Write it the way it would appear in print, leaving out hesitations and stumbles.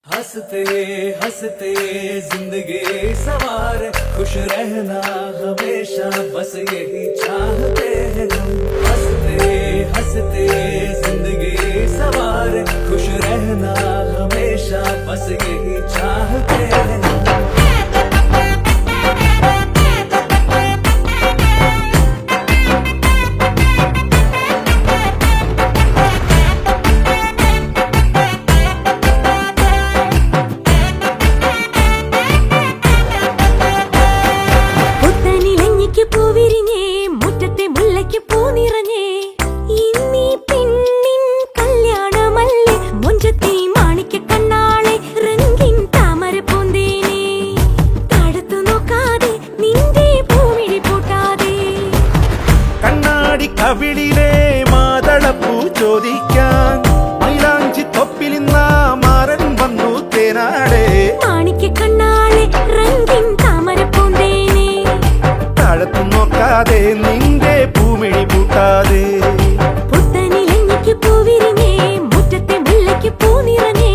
हंसते हंसते जिंदगी सवार खुश रहना हमेशा बस यही चाहते हैं हम। हंसते हंसते जिंदगी सवार खुश रहना हमेशा बस यही चाहते हैं हम। കവിളിലെ മാതളപ്പൂ ചോദിക്കാൻ മൈലാഞ്ചി തൊപ്പിലിന്ന മാരൻ വന്നു തേനാടെ മാണിക്ക കണ്ണാളെ രംഗിൻ താമര പൂന്തേനെ താഴത്തു നോക്കാതെ നിന്റെ പൂമിഴി പൂട്ടാതെ പുത്തനിലഞ്ഞിക്ക് പൂവിരിഞ്ഞേ മുറ്റത്തെ മുല്ലയ്ക്ക് പൂ നിറഞ്ഞേ